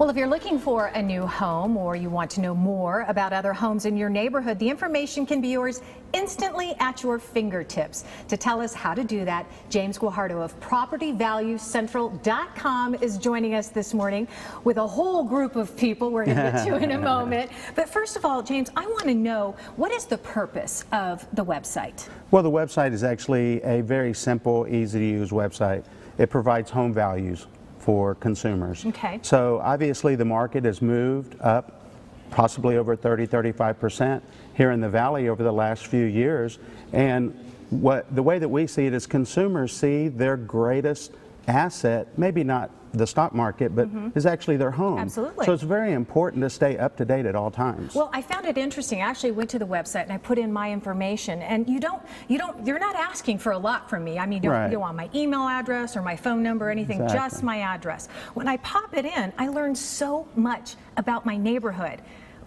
Well, if you're looking for a new home or you want to know more about other homes in your neighborhood, the information can be yours instantly at your fingertips. To tell us how to do that, James Guajardo of PropertyValueCentral.com is joining us this morning with a whole group of people we're going to get to in a moment. But first of all, James, I want to know, what is the purpose of the website? Well, the website is actually a very simple, easy to use website. It provides home values for consumers. Okay. So obviously the market has moved up possibly over 30–35% here in the Valley over the last few years, and the way that we see it is consumers see their greatest asset, maybe not the stock market, but is actually their home. Absolutely. So it's very important to stay up to date at all times. Well, I found it interesting. I actually went to the website and I put in my information, and you're not asking for a lot from me. I mean, you don't want my email address or my phone number or anything, just my address. When I pop it in, I learned so much about my neighborhood.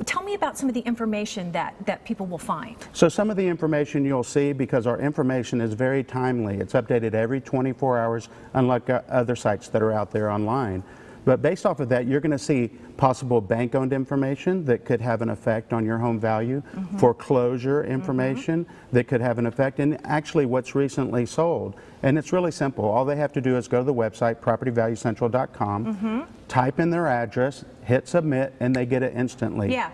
Tell me about some of the information that people will find. So some of the information you'll see, because our information is very timely. It's updated every 24 hours, unlike other sites that are out there online. But based off of that, you're going to see possible bank-owned information that could have an effect on your home value, foreclosure information that could have an effect, and actually what's recently sold. And it's really simple. All they have to do is go to the website, PropertyValueCentral.com, type in their address, hit submit, and they get it instantly. Yeah.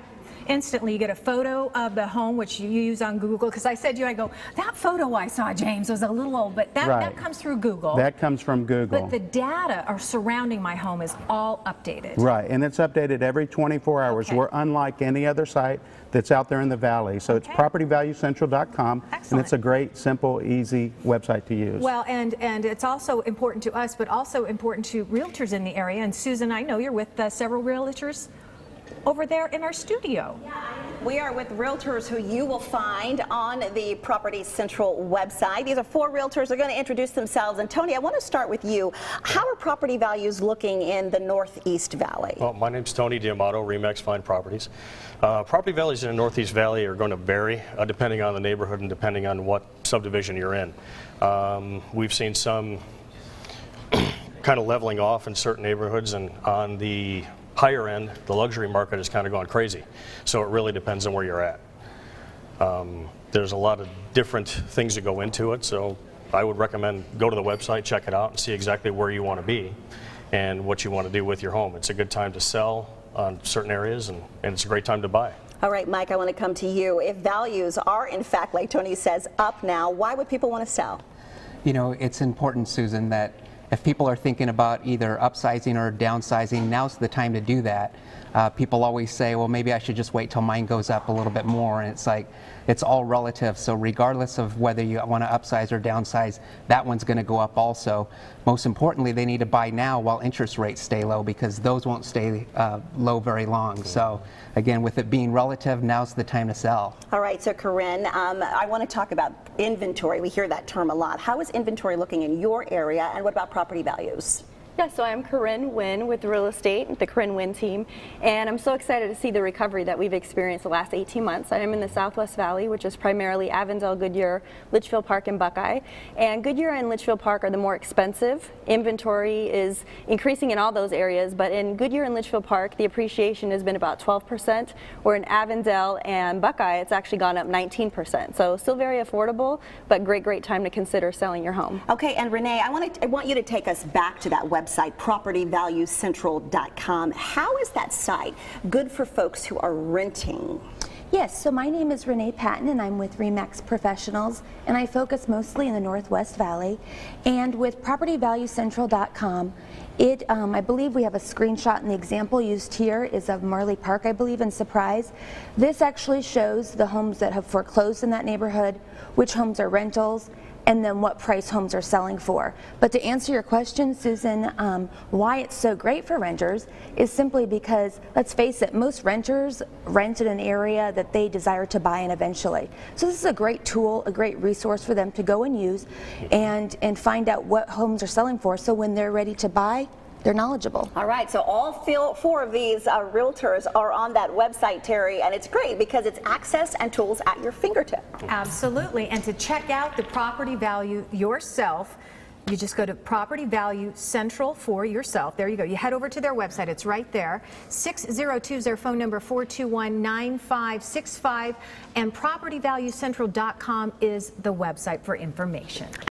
Instantly, you get a photo of the home, which you use on Google. Because I said to you, I go, that photo I saw, James, was a little old, but that comes through Google. That comes from Google. But the data surrounding my home is all updated. Right, and it's updated every 24 hours. Okay. We're unlike any other site that's out there in the Valley. So it's PropertyValueCentral.com, and it's a great, simple, easy website to use. Well, and it's also important to us, but also important to realtors in the area. And Susan, I know you're with several realtors over there in our studio. We are with realtors who you will find on the Property Central website. These are 4 realtors. They're going to introduce themselves. And Tony, I want to start with you. How are property values looking in the Northeast Valley? Well, my name's Tony D'Amato, Remax Fine Properties. Property values in the Northeast Valley are going to vary depending on the neighborhood and depending on what subdivision you're in. We've seen some kind of leveling off in certain neighborhoods, and on the higher end, the luxury market has kind of gone crazy. So it really depends on where you're at. There's a lot of different things that go into it, so I would recommend go to the website, check it out, and see exactly where you want to be and what you want to do with your home. It's a good time to sell on certain areas, and it's a great time to buy. All right, Mike, I want to come to you. If values are, in fact, like Tony says, up now, why would people want to sell? You know, it's important, Susan, that if people are thinking about either upsizing or downsizing, now's the time to do that. People always say, well, maybe I should just wait till mine goes up a little bit more, and it's like, it's all relative. So regardless of whether you want to upsize or downsize, that one's going to go up also. Most importantly, they need to buy now while interest rates stay low, because those won't stay low very long. So again, with it being relative, now's the time to sell. All right, so Corinne, I want to talk about inventory. We hear that term a lot. How is inventory looking in your area, and what about property values? Yeah, so I'm Corinne Wynn with Real Estate, the Corinne Wynn team, and I'm so excited to see the recovery that we've experienced the last 18 months. I am in the Southwest Valley, which is primarily Avondale, Goodyear, Litchfield Park, and Buckeye. And Goodyear and Litchfield Park are the more expensive. Inventory is increasing in all those areas, but in Goodyear and Litchfield Park, the appreciation has been about 12%, where in Avondale and Buckeye, it's actually gone up 19%. So still very affordable, but great time to consider selling your home. Okay, and Renee, I want you to take us back to that website, PropertyValueCentral.com. How is that site good for folks who are renting? Yes, so my name is Renee Patton, and I'm with Remax Professionals, and I focus mostly in the Northwest Valley. And with PropertyValueCentral.com, I believe we have a screenshot, and the example used here is of Marley Park, I believe, in Surprise. This actually shows the homes that have foreclosed in that neighborhood, which homes are rentals, and then what price homes are selling for. But to answer your question, Susan, why it's so great for renters is simply because, let's face it, most renters rent in an area that they desire to buy in eventually. So this is a great tool, a great resource for them to go and use and find out what homes are selling for, so when they're ready to buy, they're knowledgeable. All right, so all 4 of these realtors are on that website, Terry, and it's great because it's access and tools at your fingertip. Absolutely, and to check out the property value yourself, You just go to Property Value Central for yourself. There you go. You head over to their website. It's right there. 602 is their phone number, 421-9565. And PropertyValueCentral.com is the website for information.